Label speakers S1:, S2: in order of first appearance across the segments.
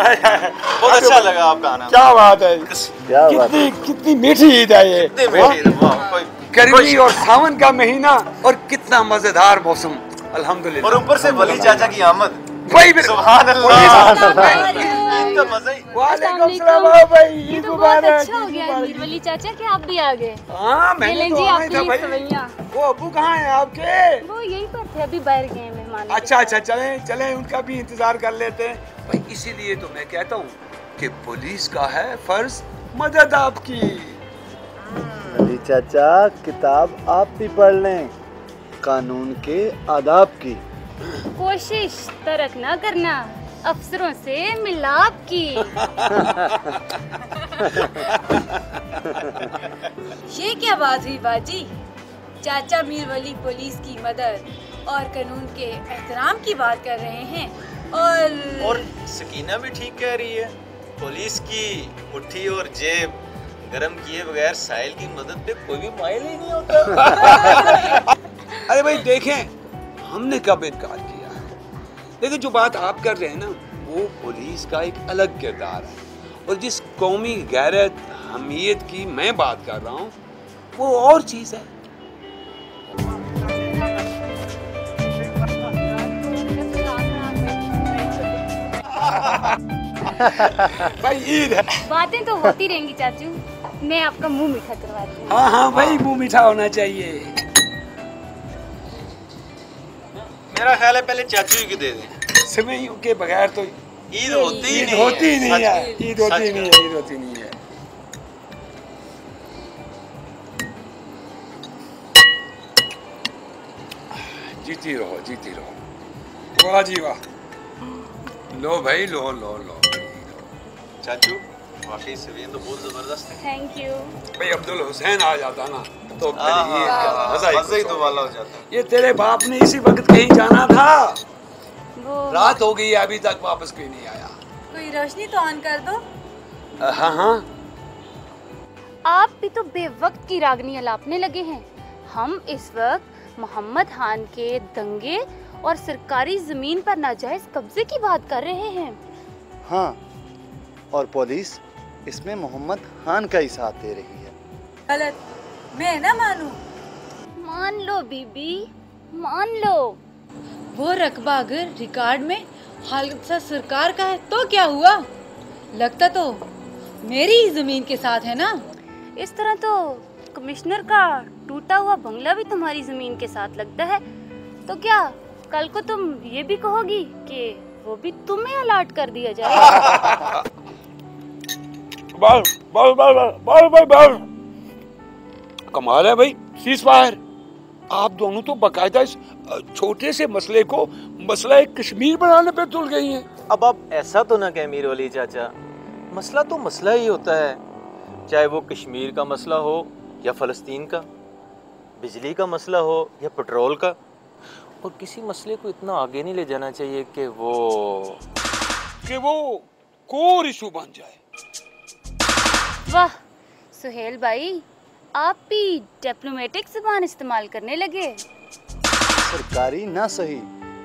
S1: बहुत अच्छा लगा आपका आना।
S2: क्या बात है,
S3: क्या बात है।
S2: कितनी मीठी ईद है ये। गर्मी और सावन का महीना और कितना मजेदार मौसम, अल्हम्दुलिल्लाह।
S1: और ऊपर से वली चाचा की आमद,
S2: भाई
S1: सुभान अल्लाह।
S2: वालेकुम सलाम भाई,
S4: ये
S2: ईद
S4: तो बहुत
S2: मुबारक।
S4: अच्छा हो गया मीर वली चाचा कि आप भी आ गए।
S2: हाँ मैंने तो आना ही था भाई।
S4: सवैया।
S2: वो अब्बू कहाँ हैं आपके?
S4: वो यहीं पर थे, अभी बाहर गए हैं मेहमान।
S2: अच्छा अच्छा, चलें चलें, उनका भी इंतजार कर लेते हैं भाई। इसीलिए तो मैं कहता हूँ कि पुलिस का है फर्ज मदद आपकी।
S3: अली चाचा, किताब आप भी पढ़ लें, कानून के आदाब की।
S4: कोशिश तरक ना करना, अफसरों से मिलाप की।
S5: ये क्या बात हुई बाजी? चाचा मीर वली पुलिस की मदद और कानून के एहतराम की बात कर रहे हैं, और
S1: सकीना भी ठीक कह रही है। पुलिस की मुट्ठी और जेब गरम किए बगैर साहिल की मदद पे कोई भी माइल ही नहीं होता।
S2: अरे भाई देखें, हमने कब इनकार किया है? देखिए जो बात आप कर रहे हैं ना, वो पुलिस का एक अलग किरदार है, और जिस कौमी गैरत हमीयत की मैं बात कर रहा हूँ वो और चीज है। भाई ईद है।
S4: बातें तो होती रहेंगी चाचू, मैं आपका मुंह मीठा करवाती हूँ।
S2: हाँ हाँ भाई, मुंह मीठा होना चाहिए।
S1: मेरा ख्याल है पहले चाचू ही की दे दें।
S2: सेवइयों के बगैर तो
S1: ईद होती ही
S2: ईद
S1: नहीं
S2: होती ही नहीं है।
S1: सच-
S2: ईद होती ही
S1: सच
S2: नहीं है। ईद होती नहीं है। जीती रहो, जीती रहो। वाह जी वाह। लो भाई, लो लो लो।
S1: चाचू वाकई सेवइयां तो बहुत जबरदस्त है।
S4: Thank you.
S2: भाई अब्दुल हुसैन आ जाता ना तो
S1: हाँ,
S2: फिर ये
S1: हाँ,
S2: मजा
S1: मजा ही
S2: कुछ
S1: तो
S2: और।
S1: वाला हो जाता है।
S2: ये तेरे बाप ने इसी वक्त कहीं जाना था,
S4: वो
S2: रात हो गई है, अभी तक वापस कोई नहीं आया।
S5: कोई रोशनी तो ऑन कर दो।
S2: हाँ हाँ,
S4: आप भी तो बेवक्त की रागनी अलापने लगे हैं। हम इस वक्त मोहम्मद खान के दंगे और सरकारी जमीन पर नाजायज कब्जे की बात कर रहे हैं।
S3: हाँ, और पुलिस इसमें मोहम्मद खान का ही साथ दे रही है।
S5: गलत मैं ना मानूं।
S4: मान लो बीबी, मान लो।
S5: वो रकबा अगर रिकॉर्ड में खालिसा सरकार का है तो क्या हुआ? लगता तो मेरी ही जमीन के साथ है ना।
S4: इस तरह तो कमिश्नर का टूटा हुआ बंगला भी तुम्हारी जमीन के साथ लगता है। तो क्या कल को तुम ये भी कहोगी कि वो भी तुम्हें अलाट कर दिया जाए?
S2: बस बस बस बस बस बस। कमाल है भाई, सीज फायर। आप दोनों तो बकायदा इस छोटे से मसले को मसला एक कश्मीर बनाने पे तुल गई हैं।
S1: अब आप ऐसा तो ना कह मीर वली चाचा, मसला तो मसला ही होता है, चाहे वो कश्मीर का मसला हो या फ़लस्तीन का, बिजली का मसला हो या पेट्रोल का। और किसी मसले को इतना आगे नहीं ले जाना चाहिए कि वो
S2: कोर इशू बन जाए।
S4: वाह सुहेल भाई, आप भी डिप्लोमेटिक जुबान इस्तेमाल करने लगे।
S3: सरकारी ना सही,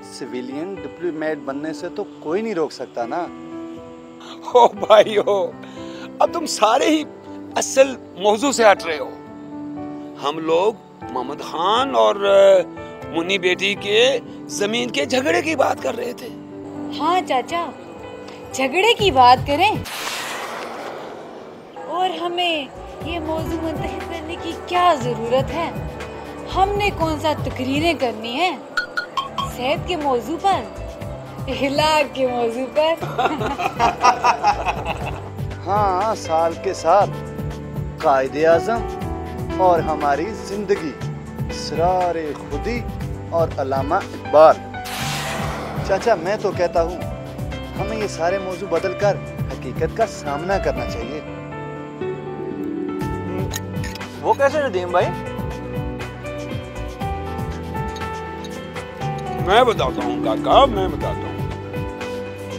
S3: सिविलियन डिप्लोमेट बनने से तो कोई नहीं रोक सकता ना।
S2: ओ भाई हो, अब तुम सारे ही असल मौजू से हट रहे हो। हम लोग मोहम्मद खान और मुन्नी बेटी के जमीन के झगड़े की बात कर रहे थे।
S5: हाँ चाचा, झगड़े की बात करें और हमें ये मौजू मुंतहिद करने की क्या जरूरत है? हमने कौन सा तकरीरें करनी है? सेहत के मौजू पर, इलाज के मौजू पर।
S3: हाँ, साल के साथ कायदे आज़म और हमारी जिंदगी, इसरार खुदी और अल्लामा इकबाल। चाचा मैं तो कहता हूँ हमें ये सारे मौजू बदलकर हकीकत का सामना करना चाहिए।
S1: वो कैसे नदीम भाई?
S2: मैं बताता हूँ काका, मैं बताता हूँ।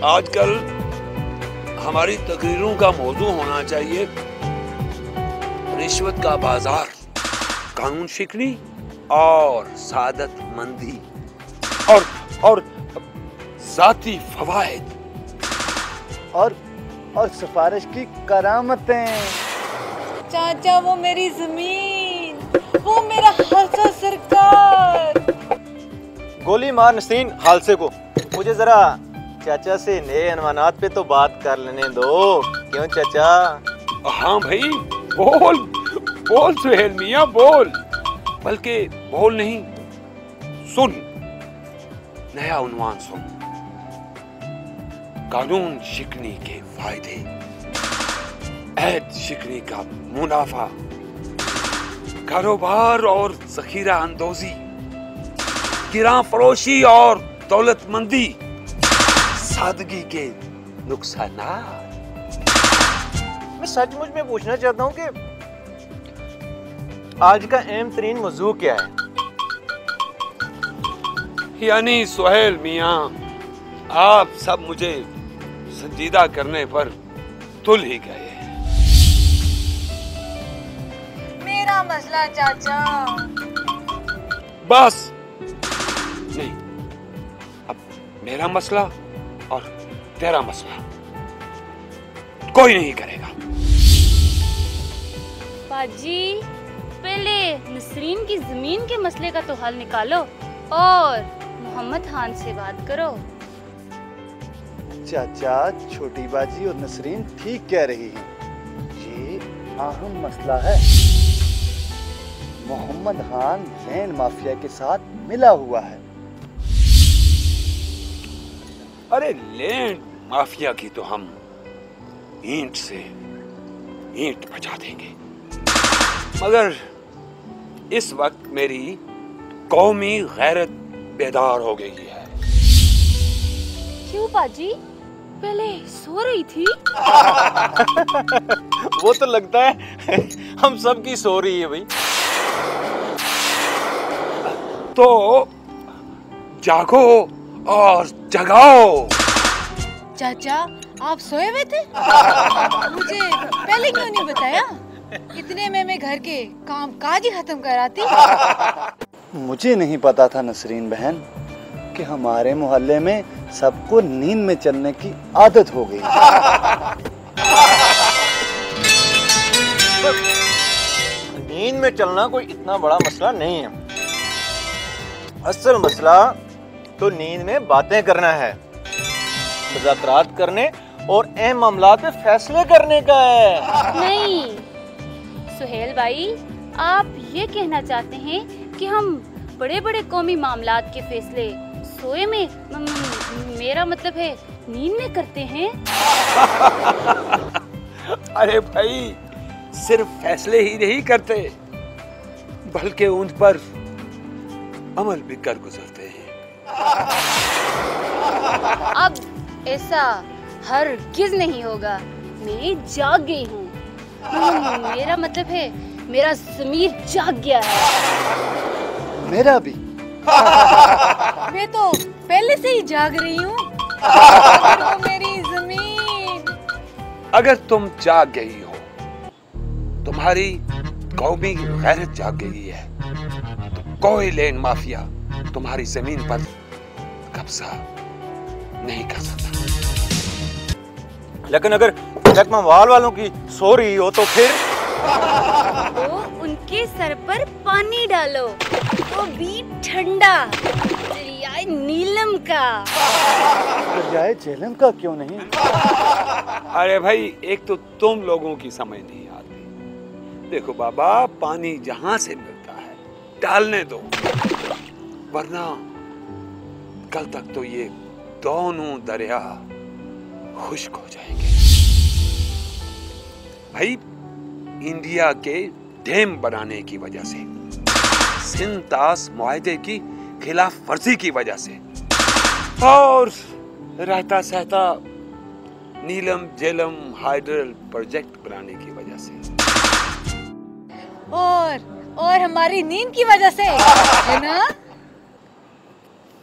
S2: आजकल हमारी तकरीरों का मौजू होना चाहिए रिश्वत का बाजार, कानून शिकनी और सादत मंदी और जाती फवायद।
S3: और सिफारिश की करामतें।
S5: चाचा वो मेरी जमीन, वो मेरा खालसा सरकार।
S1: गोली मार नसरीन खालसे को। मुझे जरा चाचा से नए अनवानात पे तो बात कर लेने दो। क्यों चाचा?
S2: हाँ भाई, बोल बोल सुहेल मियाँ बोल। बल्कि बोल नहीं, सुन, नया उन्वान सुन। कानून शिकनी के फायदे, ऐद शिकनी का मुनाफा, कारोबार और जखीरा अंदोजी, किरां फरोशी और दौलतमंदी, सादगी के नुकसानात।
S1: मैं सचमुच में पूछना चाहता हूँ कि आज का अहम तरीन मौजू क्या है?
S2: यानी सुहेल मियाँ, आप सब मुझे संजीदा करने पर तुल ही गए।
S5: मेरा मसला चाचा।
S2: बस नहीं, अब मेरा मसला और तेरा मसला कोई नहीं करेगा।
S4: पाजी, पहले नसरीन की जमीन के मसले का तो हल निकालो और मोहम्मद खान से बात करो।
S3: चाचा, छोटी बाजी और नसरीन ठीक कह रही हैं। ये अहम मसला है। मोहम्मद खान लैंड माफिया के साथ मिला हुआ है।
S2: अरे लैंड माफिया की तो हम ईंट से ईंट बचा देंगे, मगर इस वक्त मेरी कौमी गैरत बेदार हो गई है।
S4: क्यों पाजी? पहले सो रही थी।
S1: वो तो लगता है हम सब की सो रही है भाई।
S2: तो जागो और जगाओ।
S5: चाचा आप सोए हुए थे? मुझे पहले क्यों नहीं बताया? इतने में मैं घर के काम काज ही खत्म कराती।
S3: मुझे नहीं पता था नसरीन बहन कि हमारे मोहल्ले में सबको नींद में चलने की आदत हो गई।
S1: नींद में चलना कोई इतना बड़ा मसला नहीं है। असल मसला तो नींद में बातें करना है, मुज़ाकरात करने और अहम मामलात पे फैसले करने का है।
S4: नहीं सुहेल भाई, आप ये कहना चाहते हैं कि हम बड़े बड़े कौमी मामलात के फैसले सोए में, मेरा मतलब है नींद में करते हैं।
S2: अरे भाई, सिर्फ फैसले ही नहीं करते बल्कि उन पर अमल भी कर गुजरते हैं।
S4: अब ऐसा हरगिज नहीं होगा। मैं जाग गई हूँ। मेरा मतलब है मेरा ज़मीर जाग गया है।
S3: मेरा भी।
S5: मैं तो पहले से ही जाग रही हूँ। वो मेरी जमीन।
S2: अगर तुम जाग गई हो, तुम्हारी कौमी गैरत जाग गई है, तो कोई लैंड माफिया तुम्हारी जमीन पर कब्जा नहीं कर सकता।
S1: लेकिन अगर जगमवाल वालों की सो रही हो तो फिर
S4: तो उनके सर पर पानी डालो, वो भी ठंडा, दरियाए नीलम का।
S3: दरियाए झेलम का क्यों नहीं?
S2: अरे भाई, एक तो तुम लोगों की समझ नहीं आती। देखो बाबा, पानी जहां से मिलता है डालने दो, वरना कल तक तो ये दोनों दरिया खुश्क हो जाएंगे। भाई, इंडिया के डैम बनाने की वजह से, सिंतास मुआहदे की खिलाफ वर्जी की वजह से और रहता सहता नीलम झेलम हाइड्रल प्रोजेक्ट बनाने की वजह से
S5: और हमारी नींद की वजह से, है ना?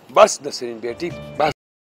S2: बस नसरीन बेटी, बस।